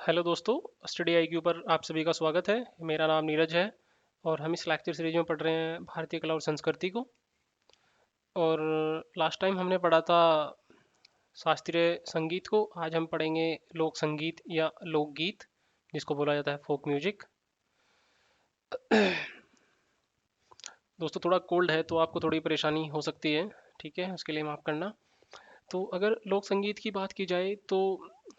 Hello दोस्तों। Study IQ पर आप सभी का स्वागत है। मेरा नाम नीरज है और हम इस लेक्चर सीरीज में पढ़ रहे हैं भारतीय कला और संस्कृति को। और लास्ट टाइम हमने पढ़ा था शास्त्रीय संगीत को। आज हम पढ़ेंगे लोक संगीत या लोकगीत, जिसको बोला जाता है फोक म्यूजिक। दोस्तों, थोड़ा कोल्ड है तो आपको थोड़ी परेशानी हो सकती है, ठीक है, उसके लिए माफ़ करना। तो अगर लोक संगीत की बात की जाए तो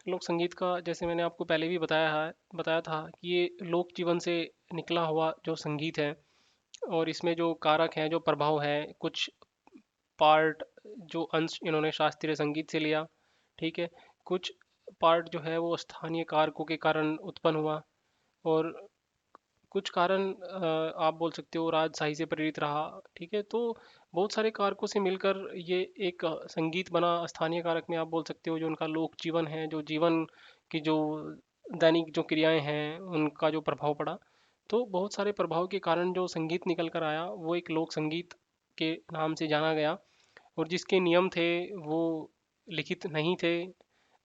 लोक संगीत का, जैसे मैंने आपको पहले भी बताया था कि ये लोक जीवन से निकला हुआ जो संगीत है, और इसमें जो कारक हैं, जो प्रभाव है, कुछ पार्ट, जो अंश इन्होंने शास्त्रीय संगीत से लिया, ठीक है। कुछ पार्ट जो है वो स्थानीय कारकों के कारण उत्पन्न हुआ, और कुछ कारण आप बोल सकते हो राजशाही से प्रेरित रहा, ठीक है। तो बहुत सारे कारकों से मिलकर ये एक संगीत बना। स्थानीय कारक में आप बोल सकते हो जो उनका लोक जीवन है, जो जीवन की जो दैनिक जो क्रियाएं हैं, उनका जो प्रभाव पड़ा। तो बहुत सारे प्रभाव के कारण जो संगीत निकल कर आया वो एक लोक संगीत के नाम से जाना गया। और जिसके नियम थे वो लिखित नहीं थे,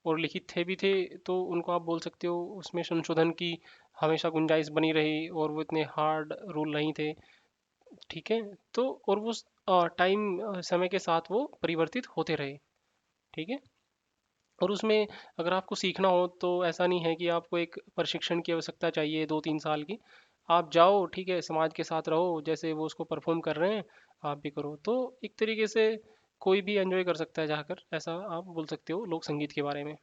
और लिखित थे भी थे तो उनको आप बोल सकते हो उसमें संशोधन की हमेशा गुंजाइश बनी रही, और वो इतने हार्ड रूल नहीं थे, ठीक है। तो और वो टाइम समय के साथ वो परिवर्तित होते रहे, ठीक है। और उसमें अगर आपको सीखना हो तो ऐसा नहीं है कि आपको एक प्रशिक्षण की आवश्यकता चाहिए 2-3 साल की। आप जाओ, ठीक है, समाज के साथ रहो, जैसे वो उसको परफॉर्म कर रहे हैं आप भी करो, तो एक तरीके से कोई भी एंजॉय कर सकता है जाकर, ऐसा आप बोल सकते हो लोक संगीत के बारे में।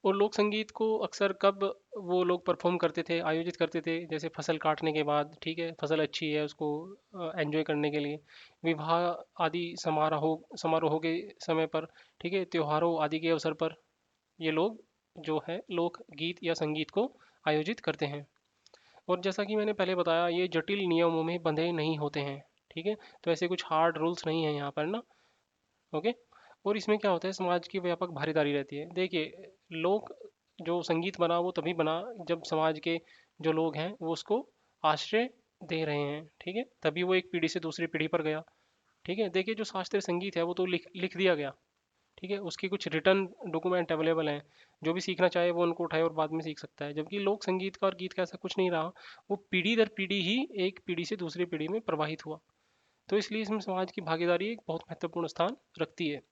और लोक संगीत को अक्सर कब वो लोग परफॉर्म करते थे, आयोजित करते थे, जैसे फसल काटने के बाद, ठीक है, फसल अच्छी है उसको एंजॉय करने के लिए, विवाह आदि समारोह समारोहों के समय पर, ठीक है, त्योहारों आदि के अवसर पर ये लोग जो है लोक गीत या संगीत को आयोजित करते हैं। और जैसा कि मैंने पहले बताया, ये जटिल नियमों में बंधे नहीं होते हैं, ठीक है। तो ऐसे कुछ हार्ड रूल्स नहीं है यहाँ पर ना। ओके। और इसमें क्या होता है, समाज की व्यापक भागीदारी रहती है। देखिए, लोक जो संगीत बना वो तभी बना जब समाज के जो लोग हैं वो उसको आश्रय दे रहे हैं, ठीक है, तभी वो एक पीढ़ी से दूसरी पीढ़ी पर गया, ठीक है। देखिए, जो शास्त्रीय संगीत है वो तो लिख लिख दिया गया, ठीक है, उसकी कुछ रिटर्न डॉक्यूमेंट अवेलेबल हैं। जो भी सीखना चाहे वो उनको उठाए और बाद में सीख सकता है। जबकि लोक संगीत का और गीत का ऐसा कुछ नहीं रहा, वो पीढ़ी दर पीढ़ी ही एक पीढ़ी से दूसरी पीढ़ी में प्रवाहित हुआ। तो इसलिए इसमें समाज की भागीदारी एक बहुत महत्वपूर्ण स्थान रखती है।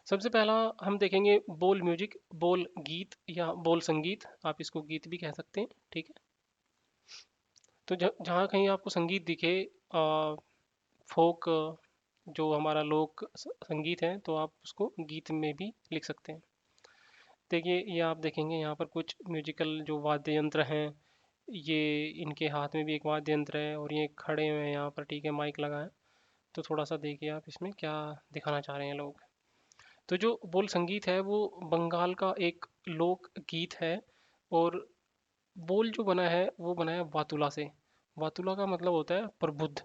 सबसे पहला हम देखेंगे बोल म्यूजिक, बोल गीत या बोल संगीत, आप इसको गीत भी कह सकते हैं, ठीक है। तो जहाँ कहीं आपको संगीत दिखे, फोक जो हमारा लोक संगीत है, तो आप उसको गीत में भी लिख सकते हैं। देखिए, ये आप देखेंगे यहाँ पर कुछ म्यूजिकल जो वाद्य यंत्र हैं, ये इनके हाथ में भी एक वाद्य यंत्र है और ये खड़े हुए हैं यहाँ पर, ठीक है, माइक लगा है। तो थोड़ा सा देखिए आप इसमें क्या दिखाना चाह रहे हैं लोग। तो जो बोल संगीत है वो बंगाल का एक लोक गीत है। और बोल जो बना है वो बना है वातुला से। वातुला का मतलब होता है प्रबुद्ध,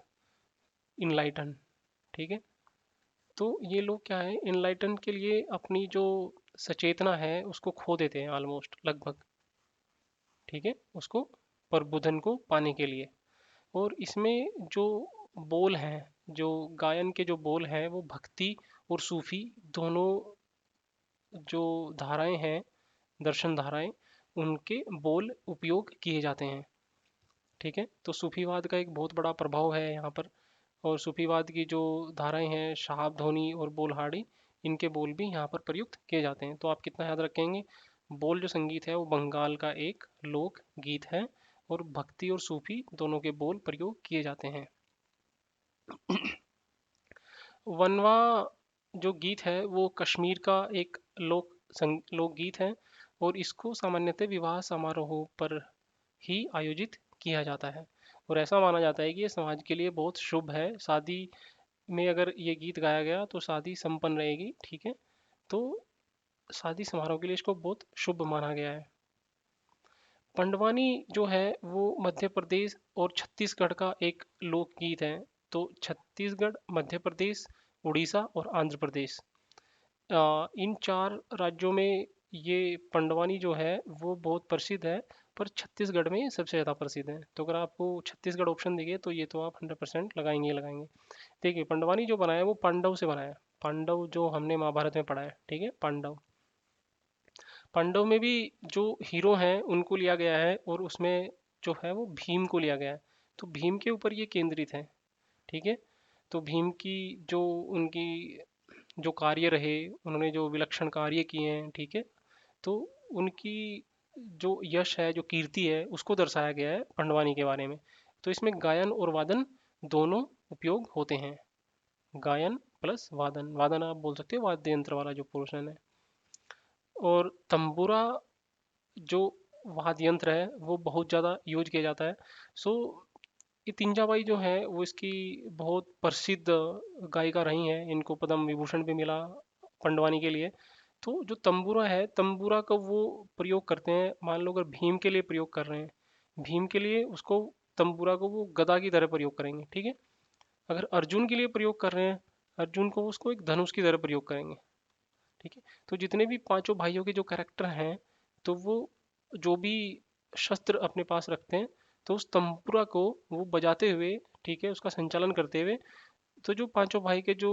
इनलाइटन, ठीक है। तो ये लोग क्या है, इनलाइटन के लिए अपनी जो सचेतना है उसको खो देते हैं ऑलमोस्ट, लगभग, ठीक है, उसको प्रबुद्धन को पाने के लिए। और इसमें जो बोल हैं, जो गायन के जो बोल हैं, वो भक्ति और सूफी दोनों जो धाराएं हैं, दर्शन धाराएं, उनके बोल उपयोग किए जाते हैं, ठीक है। तो सूफीवाद का एक बहुत बड़ा प्रभाव है यहाँ पर। और सूफीवाद की जो धाराएं हैं, शहाब ध्वनि और बोलहाड़ी, इनके बोल भी यहाँ पर प्रयुक्त किए जाते हैं। तो आप कितना याद रखेंगे, बोल जो संगीत है वो बंगाल का एक लोक गीत है, और भक्ति और सूफी दोनों के बोल प्रयोग किए जाते हैं। वनवा जो गीत है वो कश्मीर का एक लोक गीत है, और इसको सामान्यतः विवाह समारोहों पर ही आयोजित किया जाता है। और ऐसा माना जाता है कि ये समाज के लिए बहुत शुभ है। शादी में अगर ये गीत गाया गया तो शादी संपन्न रहेगी, ठीक है। तो शादी समारोह के लिए इसको बहुत शुभ माना गया है। पंडवानी जो है वो मध्य प्रदेश और छत्तीसगढ़ का एक लोकगीत है। तो छत्तीसगढ़, मध्य प्रदेश, उड़ीसा और आंध्र प्रदेश, इन 4 राज्यों में ये पंडवानी जो है वो बहुत प्रसिद्ध है। पर छत्तीसगढ़ में सबसे ज़्यादा प्रसिद्ध है। तो अगर आपको छत्तीसगढ़ ऑप्शन दिखे तो ये तो आप 100% लगाएंगे ही लगाएंगे। देखिए, पंडवानी जो बना है वो पांडव से बना है। पांडव जो हमने महाभारत में पढ़ा है, ठीक है, पांडव। पांडव में भी जो हीरो हैं उनको लिया गया है, और उसमें जो है वो भीम को लिया गया है। तो भीम के ऊपर ये केंद्रित है। ठीक है। तो भीम की जो उनकी जो कार्य रहे, उन्होंने जो विलक्षण कार्य किए हैं, ठीक है, तो उनकी जो यश है, जो कीर्ति है, उसको दर्शाया गया है पंडवानी के बारे में। तो इसमें गायन और वादन दोनों उपयोग होते हैं। गायन प्लस वादन, वादन आप बोल सकते हो वाद्य यंत्र वाला जो पोर्शन है। और तंबूरा जो वाद्य यंत्र है वो बहुत ज़्यादा यूज किया जाता है। सो ये तीनजाबाई जो है वो इसकी बहुत प्रसिद्ध गायिका रही हैं, इनको पद्म विभूषण भी मिला पंडवानी के लिए। तो जो तंबूरा है, तंबूरा का वो प्रयोग करते हैं, मान लो अगर भीम के लिए प्रयोग कर रहे हैं, भीम के लिए उसको तंबूरा को वो गदा की तरह प्रयोग करेंगे। ठीक है। अगर अर्जुन के लिए प्रयोग कर रहे हैं, अर्जुन को उसको एक धनुष की तरह प्रयोग करेंगे। ठीक है। तो जितने भी पांचों भाइयों के जो कैरेक्टर हैं, तो वो जो भी शस्त्र अपने पास रखते हैं, तो उस तंबूरा को वो बजाते हुए, ठीक है, उसका संचालन करते हुए, तो जो पांचों भाई के जो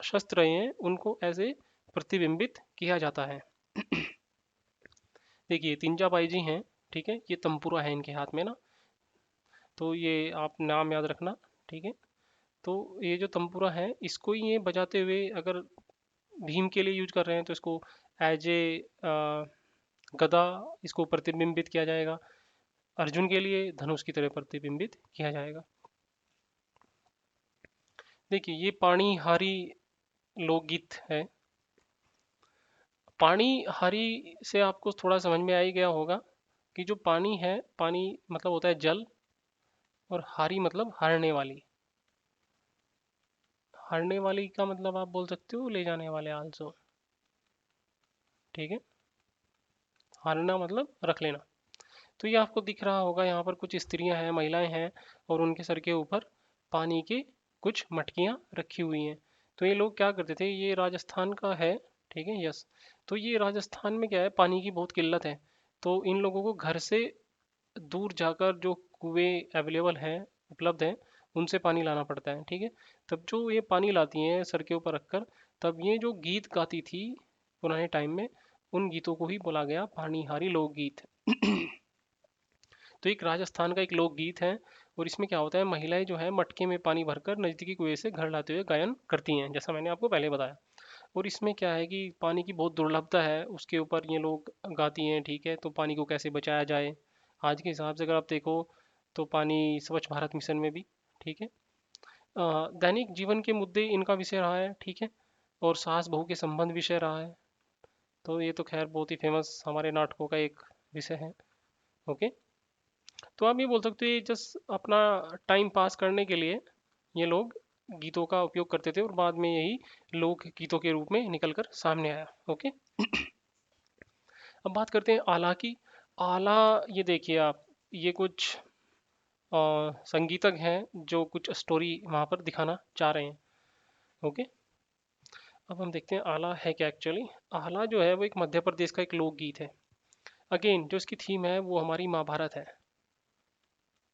शस्त्र रहे हैं उनको ऐसे प्रतिबिंबित किया जाता है। देखिए तीनजा बाई जी हैं, ठीक है, ये तंबूरा है इनके हाथ में ना, तो ये आप नाम याद रखना। ठीक है। तो ये जो तंबूरा है इसको ही ये बजाते हुए, अगर भीम के लिए यूज कर रहे हैं तो इसको एज ए गदा इसको प्रतिबिंबित किया जाएगा, अर्जुन के लिए धनुष की तरह प्रतिबिंबित किया जाएगा। देखिए ये पाणीहारी लोकगीत है। पाणीहारी से आपको थोड़ा समझ में आ ही गया होगा कि जो पानी है, पानी मतलब होता है जल, और हारी मतलब हारने वाली। हारने वाली का मतलब आप बोल सकते हो ले जाने वाले आल्सो। ठीक है। हारना मतलब रख लेना। तो ये आपको दिख रहा होगा, यहाँ पर कुछ स्त्रियां हैं, महिलाएं हैं, और उनके सर के ऊपर पानी के कुछ मटकियां रखी हुई हैं। तो ये लोग क्या करते थे, ये राजस्थान का है। ठीक है, यस। तो ये राजस्थान में क्या है, पानी की बहुत किल्लत है। तो इन लोगों को घर से दूर जाकर जो कुएं अवेलेबल हैं, उपलब्ध हैं, उनसे पानी लाना पड़ता है। ठीक है। तब जो ये पानी लाती हैं सर के ऊपर रखकर, तब ये जो गीत गाती थी पुराने टाइम में, उन गीतों को ही बोला गया पानीहारी लोकगीत। तो एक राजस्थान का एक लोकगीत है, और इसमें क्या होता है, महिलाएं जो है मटके में पानी भरकर नजदीकी कुएं से घर लाते हुए गायन करती हैं, जैसा मैंने आपको पहले बताया। और इसमें क्या है कि पानी की बहुत दुर्लभता है, उसके ऊपर ये लोग गाती हैं। ठीक है। तो पानी को कैसे बचाया जाए, आज के हिसाब से अगर आप देखो तो पानी स्वच्छ भारत मिशन में भी, ठीक है, दैनिक जीवन के मुद्दे इनका विषय रहा है। ठीक है। और सास बहू के संबंध विषय रहा है। तो ये तो खैर बहुत ही फेमस हमारे नाटकों का एक विषय है। ओके। तो आप ये बोल सकते हो, ये जस्ट अपना टाइम पास करने के लिए ये लोग गीतों का उपयोग करते थे, और बाद में यही लोक गीतों के रूप में निकल कर सामने आया। ओके। अब बात करते हैं आला की। आला, ये देखिए आप, ये कुछ संगीतज्ञ हैं जो कुछ स्टोरी वहाँ पर दिखाना चाह रहे हैं। ओके। अब हम देखते हैं आला है क्या एक्चुअली। आला जो है वो एक मध्य प्रदेश का एक लोकगीत है। अगेन जो इसकी थीम है वो हमारी महाभारत है।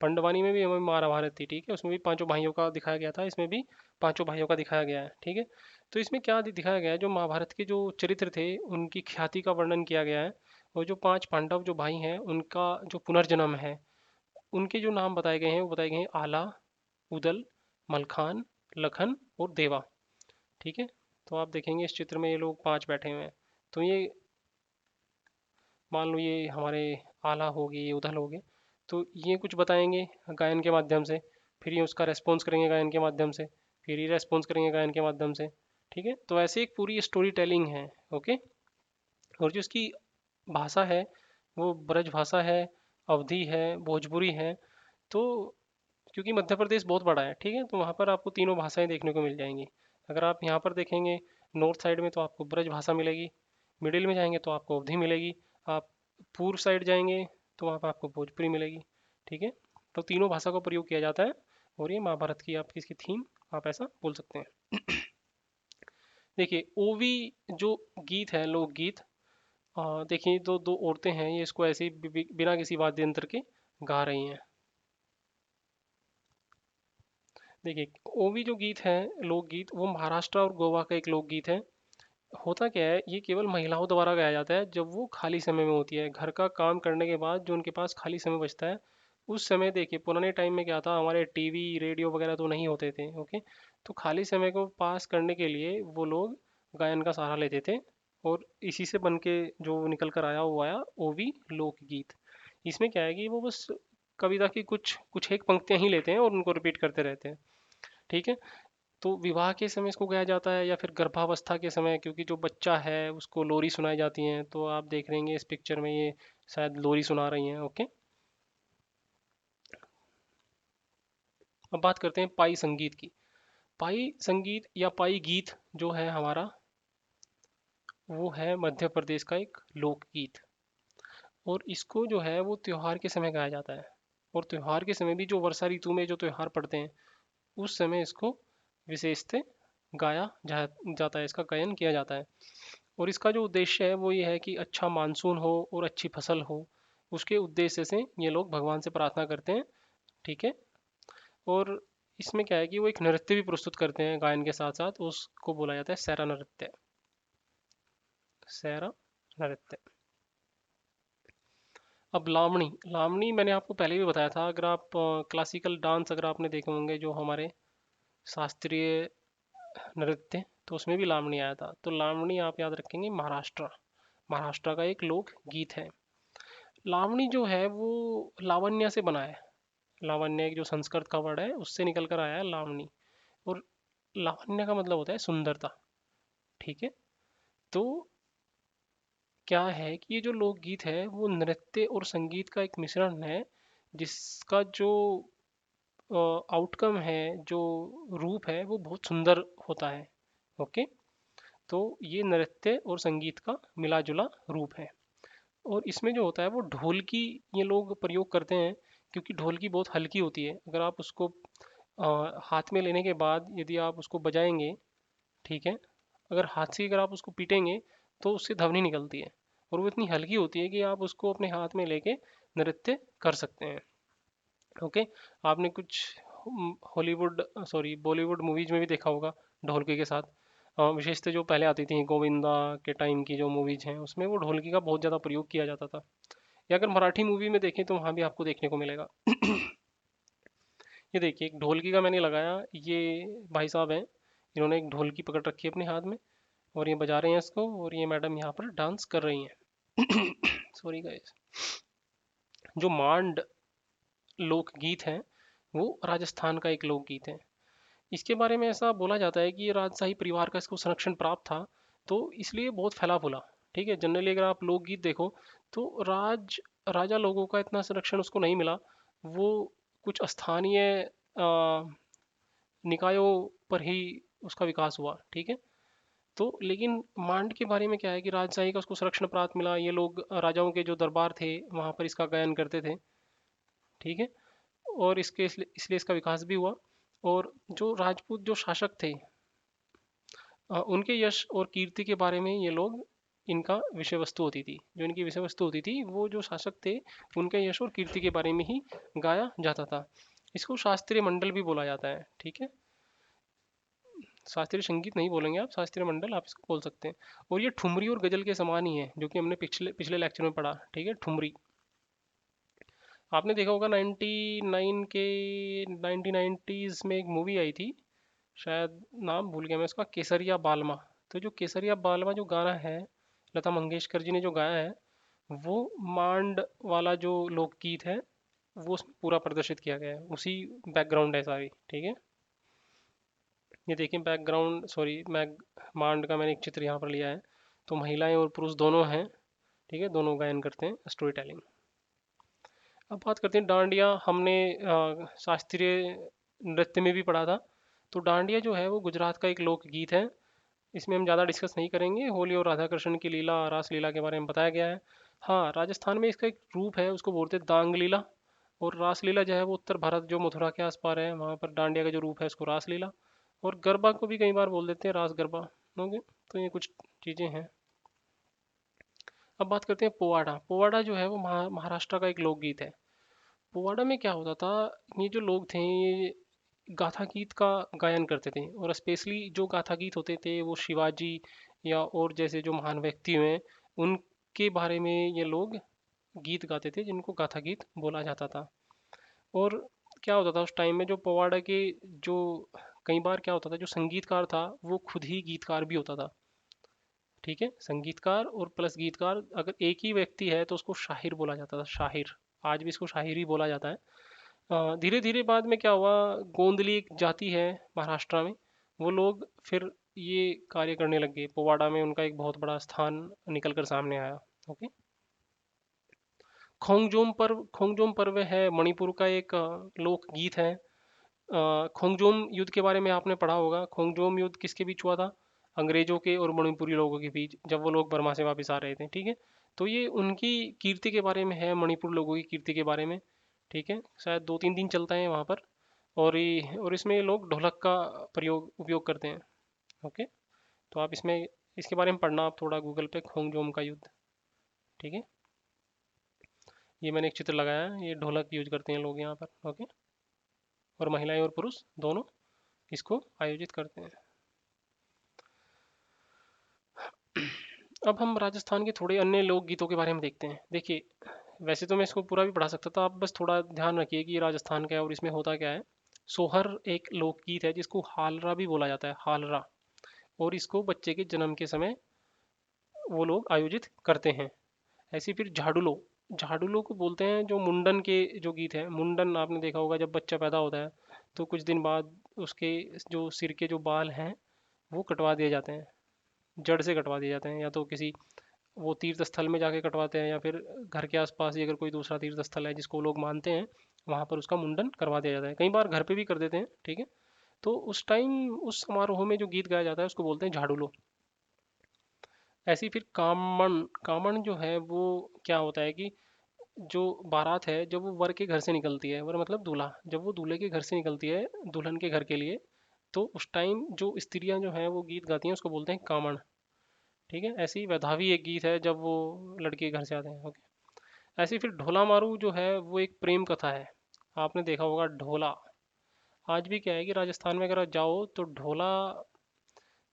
पंडवानी में भी हमें महाभारत थी, ठीक है, उसमें भी पांचों भाइयों का दिखाया गया था, इसमें भी पांचों भाइयों का दिखाया गया है। ठीक है। तो इसमें क्या दिखाया गया है, जो महाभारत के जो चरित्र थे उनकी ख्याति का वर्णन किया गया है। और जो पांच पांडव जो भाई हैं उनका जो पुनर्जन्म है, उनके जो नाम बताए गए हैं वो बताए गए हैं आला, उदल, मलखान, लखन और देवा। ठीक है। तो आप देखेंगे इस चित्र में ये लोग पांच बैठे हुए हैं। तो ये मान लो ये हमारे आला हो गए, ये उदल हो गए। तो ये कुछ बताएंगे गायन के माध्यम से, फिर ये उसका रेस्पॉन्स करेंगे गायन के माध्यम से, फिर ये रेस्पॉन्स करेंगे गायन के माध्यम से। ठीक है। तो ऐसे एक पूरी स्टोरी टेलिंग है। ओके। और जो इसकी भाषा है वो ब्रज भाषा है, अवधी है, भोजपुरी है। तो क्योंकि मध्य प्रदेश बहुत बड़ा है, ठीक है, तो वहाँ पर आपको तीनों भाषाएं देखने को मिल जाएंगी। अगर आप यहाँ पर देखेंगे नॉर्थ साइड में तो आपको ब्रज भाषा मिलेगी, मिडिल में जाएंगे तो आपको अवधी मिलेगी, आप पूर्व साइड जाएंगे तो वहाँ पर आपको भोजपुरी मिलेगी। ठीक है। तो तीनों भाषा का प्रयोग किया जाता है, और ये महाभारत की आपकी इसकी थीम आप ऐसा बोल सकते हैं। देखिए ओवी जो गीत है, लोकगीत, देखिए दो दो औरतें हैं, ये इसको ऐसे ही बिना किसी वाद्य यंत्र के गा रही हैं। देखिए ओवी जो गीत है, लोकगीत, वो महाराष्ट्र और गोवा का एक लोकगीत है। होता क्या है, ये केवल महिलाओं द्वारा गाया जाता है जब वो खाली समय में होती है, घर का काम करने के बाद जो उनके पास खाली समय बचता है। उस समय देखिए पुराने टाइम में क्या था, हमारे टीवी रेडियो वगैरह तो नहीं होते थे, ओके। तो खाली समय को पास करने के लिए वो लोग गायन का सहारा लेते थे। और इसी से बन के जो निकल कर आया वो आया, वो भी लोकगीत। इसमें क्या है कि वो बस कविता की कुछ कुछ एक पंक्तियां ही लेते हैं और उनको रिपीट करते रहते हैं, ठीक है। तो विवाह के समय इसको गाया जाता है, या फिर गर्भावस्था के समय, क्योंकि जो बच्चा है उसको लोरी सुनाई जाती है। तो आप देख रहे हैं इस पिक्चर में ये शायद लोरी सुना रही हैं, ओके। अब बात करते हैं पाई संगीत की। पाई संगीत या पाई गीत जो है हमारा, वो है मध्य प्रदेश का एक लोकगीत। और इसको जो है वो त्योहार के समय गाया जाता है। और त्योहार के समय भी, जो वर्षा ऋतु में जो त्योहार पड़ते हैं उस समय इसको विशेषते जाता है, इसका गायन किया जाता है। और इसका जो उद्देश्य है वो ये है कि अच्छा मानसून हो और अच्छी फसल हो, उसके उद्देश्य से ये लोग भगवान से प्रार्थना करते हैं, ठीक है। और इसमें क्या है कि वो एक नृत्य भी प्रस्तुत करते हैं गायन के साथ साथ, उसको बोला जाता है सैरा नृत्य। सैरा नृत्य। अब लावणी। लावणी मैंने आपको पहले भी बताया था, अगर आप क्लासिकल डांस अगर आपने देखे होंगे, जो हमारे शास्त्रीय नृत्य, तो उसमें भी लावणी आया था। तो लावणी आप याद रखेंगे, महाराष्ट्र, महाराष्ट्र का एक लोक गीत है। लावणी जो है वो लावण्य से बना है। लावण्य एक जो संस्कृत का वर्ड है उससे निकल कर आया है लावणी। और लावण्य का मतलब होता है सुंदरता, ठीक है। तो क्या है कि ये जो लोकगीत है वो नृत्य और संगीत का एक मिश्रण है, जिसका जो आउटकम है, जो रूप है, वो बहुत सुंदर होता है, ओके। तो ये नृत्य और संगीत का मिला जुला रूप है। और इसमें जो होता है वो ढोलकी ये लोग प्रयोग करते हैं, क्योंकि ढोलकी बहुत हल्की होती है। अगर आप उसको हाथ में लेने के बाद यदि आप उसको बजाएंगे, ठीक है, अगर हाथ से अगर आप उसको पीटेंगे तो उससे ध्वनि निकलती है। और वो इतनी हल्की होती है कि आप उसको अपने हाथ में लेके नृत्य कर सकते हैं, ओके। आपने कुछ हॉलीवुड, सॉरी बॉलीवुड मूवीज में भी देखा होगा ढोलकी के साथ। विशेषतः जो पहले आती थी गोविंदा के टाइम की जो मूवीज हैं उसमें वो ढोलकी का बहुत ज़्यादा प्रयोग किया जाता था। या अगर मराठी मूवी में देखें तो वहाँ भी आपको देखने को मिलेगा। ये देखिए एक ढोलकी का मैंने लगाया, ये भाई साहब हैं, इन्होंने एक ढोलकी पकड़ रखी है अपने हाथ में और ये बजा रहे हैं इसको, और ये मैडम यहाँ पर डांस कर रही हैं। Sorry guys. जो मांड लोकगीत है वो राजस्थान का एक लोकगीत है। इसके बारे में ऐसा बोला जाता है कि ये राजशाही परिवार का इसको संरक्षण प्राप्त था, तो इसलिए बहुत फैला फूला, ठीक है। जनरली अगर आप लोकगीत देखो तो राजा लोगों का इतना संरक्षण उसको नहीं मिला। वो कुछ स्थानीय निकायों पर ही उसका विकास हुआ, ठीक है। तो लेकिन मांड के बारे में क्या है कि राजशाही का उसको संरक्षण प्राप्त मिला, ये लोग राजाओं के जो दरबार थे वहाँ पर इसका गायन करते थे, ठीक है। और इसलिए इसका विकास भी हुआ। और जो राजपूत जो शासक थे, उनके यश और कीर्ति के बारे में ये लोग, इनका विषय वस्तु होती थी, जो इनकी विषय वस्तु होती थी वो जो शासक थे उनके यश और कीर्ति के बारे में ही गाया जाता था। इसको शास्त्रीय मंडल भी बोला जाता है, ठीक है। शास्त्रीय संगीत नहीं बोलेंगे आप, शास्त्रीय मंडल आप इसको बोल सकते हैं। और ये ठुमरी और गजल के समान ही है, जो कि हमने पिछले पिछले लेक्चर में पढ़ा, ठीक है। ठुमरी आपने देखा होगा 99 के 1990s में एक मूवी आई थी, शायद नाम भूल गया मैं उसका, केसरिया बालमा। तो जो केसरिया बालमा जो गाना है, लता मंगेशकर जी ने जो गाया है, वो मांड वाला जो लोकगीत है वो उसमें पूरा प्रदर्शित किया गया है, उसी बैकग्राउंड है सारी, ठीक है। ये देखिए बैकग्राउंड, सॉरी मैग मांड का मैंने एक चित्र यहाँ पर लिया है। तो महिलाएं और पुरुष दोनों हैं, ठीक है, दोनों गायन करते हैं स्टोरी टेलिंग। अब बात करते हैं डांडिया। हमने शास्त्रीय नृत्य में भी पढ़ा था। तो डांडिया जो है वो गुजरात का एक लोकगीत है। इसमें हम ज़्यादा डिस्कस नहीं करेंगे, होली और राधा कृष्ण की लीला, रास लीला के बारे में बताया गया है। हाँ, राजस्थान में इसका एक रूप है, उसको बोलते हैं दांग लीला। और रास लीला जो है वो उत्तर भारत जो मथुरा के आस पास है वहाँ पर डांडिया का जो रूप है उसको रास लीला। और गरबा को भी कई बार बोल देते हैं रास गरबा। ओके, तो ये कुछ चीज़ें हैं। अब बात करते हैं पोवाड़ा। पोवाड़ा जो है वो महाराष्ट्र का एक लोकगीत है। पोवाड़ा में क्या होता था, ये जो लोग थे ये गाथा गीत का गायन करते थे। और स्पेशली जो गाथा गीत होते थे वो शिवाजी या और जैसे जो महान व्यक्ति हुए उनके बारे में ये लोग गीत गाते थे, जिनको गाथा गीत बोला जाता था। और क्या होता था उस टाइम में, जो पवाड़ा के जो कई बार क्या होता था, जो संगीतकार था वो खुद ही गीतकार भी होता था। ठीक है, संगीतकार और प्लस गीतकार, अगर एक ही व्यक्ति है तो उसको शाहिर बोला जाता था, शाहिर। आज भी इसको शाहिर ही बोला जाता है। धीरे धीरे बाद में क्या हुआ, गोंदली एक जाति है महाराष्ट्र में, वो लोग फिर ये कार्य करने लग गए, पोवाड़ा में उनका एक बहुत बड़ा स्थान निकल कर सामने आया। ओके। खोंगजोम पर्व है मणिपुर का एक लोक गीत है। खोंगजोम युद्ध के बारे में आपने पढ़ा होगा। खोंगजोम युद्ध किसके बीच हुआ था? अंग्रेजों के और मणिपुरी लोगों के बीच, जब वो लोग बर्मा से वापस आ रहे थे। ठीक है, तो ये उनकी कीर्ति के बारे में है, मणिपुर लोगों की कीर्ति के बारे में। ठीक है, शायद 2-3 दिन चलता है वहाँ पर। और इसमें लोग ढोलक का प्रयोग उपयोग करते हैं। ओके, तो आप इसमें इसके बारे में पढ़ना आप थोड़ा गूगल पे, खोंगजोम का युद्ध। ठीक है, ये मैंने एक चित्र लगाया है, ये ढोलक यूज करते हैं लोग यहाँ पर। ओके, और महिलाएं और पुरुष दोनों इसको आयोजित करते हैं। अब हम राजस्थान के थोड़े अन्य लोकगीतों के बारे में देखते हैं। देखिए, वैसे तो मैं इसको पूरा भी पढ़ा सकता था, आप बस थोड़ा ध्यान रखिए कि ये राजस्थान का है और इसमें होता क्या है। सोहर एक लोकगीत है जिसको हालरा भी बोला जाता है, हालरा। और इसको बच्चे के जन्म के समय वो लोग आयोजित करते हैं। ऐसे फिर झाड़ुलो, झाड़ुलो को बोलते हैं जो मुंडन के जो गीत है। मुंडन आपने देखा होगा, जब बच्चा पैदा होता है तो कुछ दिन बाद उसके जो सिर के जो बाल हैं वो कटवा दिए जाते हैं, जड़ से कटवा दिए जाते हैं, या तो किसी वो तीर्थ स्थल में जाके कटवाते हैं, या फिर घर के आसपास ही अगर कोई दूसरा तीर्थ स्थल है जिसको लोग मानते हैं, वहाँ पर उसका मुंडन करवा दिया जाता है। कई बार घर पे भी कर देते हैं। ठीक है, तो उस टाइम उस समारोह में जो गीत गाया जाता है उसको बोलते हैं झाड़ुलो। ऐसे ही फिर कामण, कामण जो है वो क्या होता है कि जो बारात है जब वो वर के घर से निकलती है, वर मतलब दूल्हा, जब वो दूल्हे के घर से निकलती है दुल्हन के घर के लिए, तो उस टाइम जो स्त्रियां जो हैं वो गीत गाती हैं, उसको बोलते हैं कामण। ठीक है, ऐसे ही वैधावी एक गीत है जब वो लड़के के घर से आते हैं। ओके। ऐसे ही फिर ढोला मारू जो है वो एक प्रेम कथा है। आपने देखा होगा ढोला। आज भी क्या है कि राजस्थान में अगर आप जाओ तो ढोला,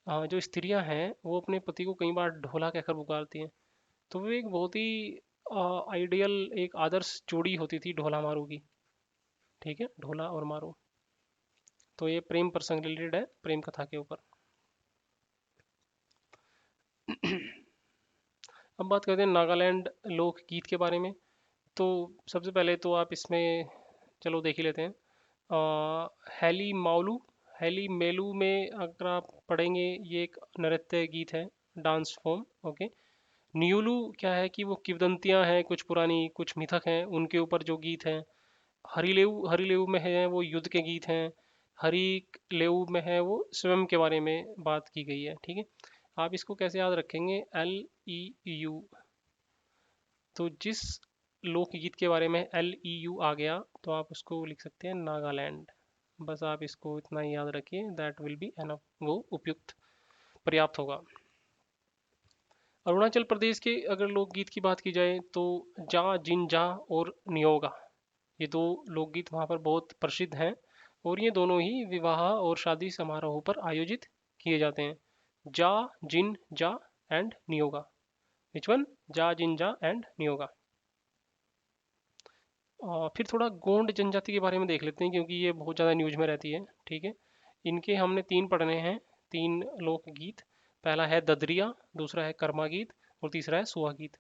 जो स्त्रियां हैं वो अपने पति को कई बार ढोला कहकर पुकारती हैं। तो वो एक बहुत ही आइडियल, एक आदर्श जोड़ी होती थी ढोला मारू की। ठीक है, ढोला और मारू। तो ये प्रेम प्रसंग रिलेटेड है, प्रेम कथा के ऊपर। अब बात करते हैं नागालैंड लोकगीत के बारे में। तो सबसे पहले तो आप इसमें चलो देख ही लेते हैं। हैली माउलू, हैली मेलू में अगर आप पढ़ेंगे, ये एक नृत्य गीत है, डांस फॉर्म। ओके। न्यूलू क्या है कि वो किंवदंतियां हैं कुछ पुरानी, कुछ मिथक हैं, उनके ऊपर जो गीत हैं। हरिलेउ, हरिलेउ में है वो युद्ध के गीत हैं। हरी लेउ में है वो स्वयं के बारे में बात की गई है। ठीक है, आप इसको कैसे याद रखेंगे, LEU। तो जिस लोकगीत के बारे में LEU आ गया तो आप उसको लिख सकते हैं नागालैंड। बस आप इसको इतना ही याद रखिए, दैट विल बी एनफ, वो उपयुक्त, पर्याप्त होगा। अरुणाचल प्रदेश के अगर लोकगीत की बात की जाए तो जा जिन जा और नियोगा, ये दो लोकगीत वहाँ पर बहुत प्रसिद्ध हैं। और ये दोनों ही विवाह और शादी समारोह पर आयोजित किए जाते हैं। जा जिन जा एंड नियोगा। Which one? जा जिन जा एंड नियोगा। फिर थोड़ा गोंड जनजाति के बारे में देख लेते हैं, क्योंकि ये बहुत ज़्यादा न्यूज में रहती है। ठीक है, इनके हमने 3 पढ़ने हैं, 3 लोकगीत। पहला है ददरिया, दूसरा है कर्मा गीत, और तीसरा है सुहा गीत।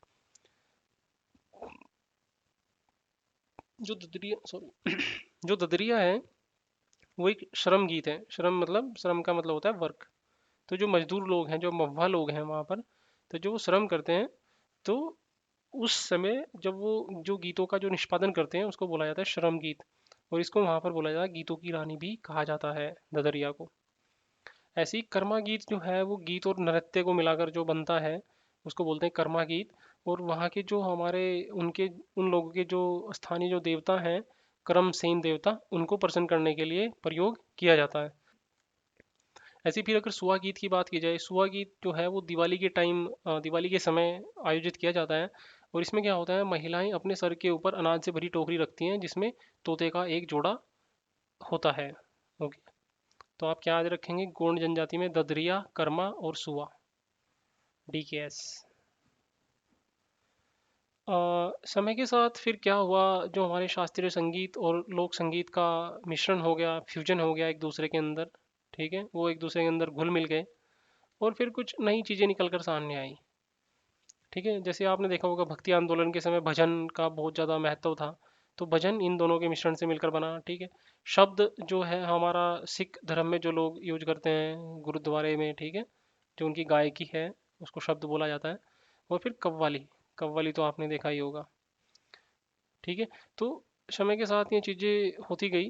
जो ददरिया, सॉरी, जो ददरिया है वो एक श्रम गीत है। श्रम मतलब, श्रम का मतलब होता है वर्क। तो जो मजदूर लोग हैं, जो मव्वा लोग हैं वहाँ पर, तो जो वो श्रम करते हैं, तो उस समय जब वो जो गीतों का जो निष्पादन करते हैं उसको बोला जाता है श्रम गीत। और इसको वहाँ पर बोला जाता है गीतों की रानी भी कहा जाता है ददरिया को। ऐसे ही कर्मा गीत जो है वो गीत और नृत्य को मिलाकर जो बनता है उसको बोलते हैं कर्मा गीत। और वहाँ के जो हमारे उनके उन लोगों के जो स्थानीय जो देवता हैं, कर्मसेन देवता, उनको प्रसन्न करने के लिए प्रयोग किया जाता है। ऐसे ही फिर अगर सुहा गीत की बात की जाए, सुहा गीत जो है वो दिवाली के टाइम, दिवाली के समय आयोजित किया जाता है। और इसमें क्या होता है, महिलाएं अपने सर के ऊपर अनाज से भरी टोकरी रखती हैं जिसमें तोते का एक जोड़ा होता है। ओके, तो आप क्या याद रखेंगे, गोंड जनजाति में ददरिया, कर्मा और सुआ। DKS। समय के साथ फिर क्या हुआ, जो हमारे शास्त्रीय संगीत और लोक संगीत का मिश्रण हो गया, फ्यूजन हो गया एक दूसरे के अंदर, ठीक है, वो एक दूसरे के अंदर घुल मिल गए और फिर कुछ नई चीज़ें निकल कर सामने आई। ठीक है, जैसे आपने देखा होगा भक्ति आंदोलन के समय भजन का बहुत ज़्यादा महत्व था, तो भजन इन दोनों के मिश्रण से मिलकर बना। ठीक है, शब्द जो है हमारा सिख धर्म में जो लोग यूज करते हैं गुरुद्वारे में, ठीक है, जो उनकी गायकी है उसको शब्द बोला जाता है। और फिर कव्वाली, कव्वाली तो आपने देखा ही होगा। ठीक है, तो समय के साथ ये चीज़ें होती गई।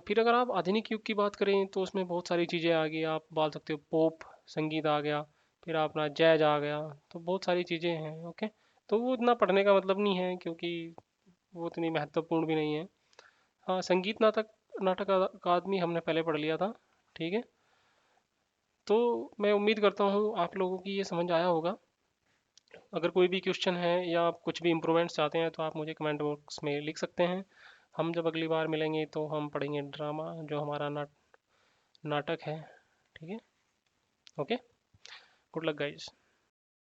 फिर अगर आप आधुनिक युग की बात करें तो उसमें बहुत सारी चीज़ें आ गई, आप बोल सकते हो पॉप संगीत आ गया, फिर अपना जैज आ गया, तो बहुत सारी चीज़ें हैं। ओके, तो वो इतना पढ़ने का मतलब नहीं है क्योंकि वो इतनी महत्वपूर्ण भी नहीं है। हाँ, संगीत नाटक, नाटक अकादमी हमने पहले पढ़ लिया था। ठीक है, तो मैं उम्मीद करता हूँ आप लोगों की ये समझ आया होगा। अगर कोई भी क्वेश्चन है या आप कुछ भी इम्प्रूवमेंट्स चाहते हैं तो आप मुझे कमेंट बॉक्स में लिख सकते हैं। हम जब अगली बार मिलेंगे तो हम पढ़ेंगे ड्रामा, जो हमारा नाटक है। ठीक है, ओके, गुड लक गाइस।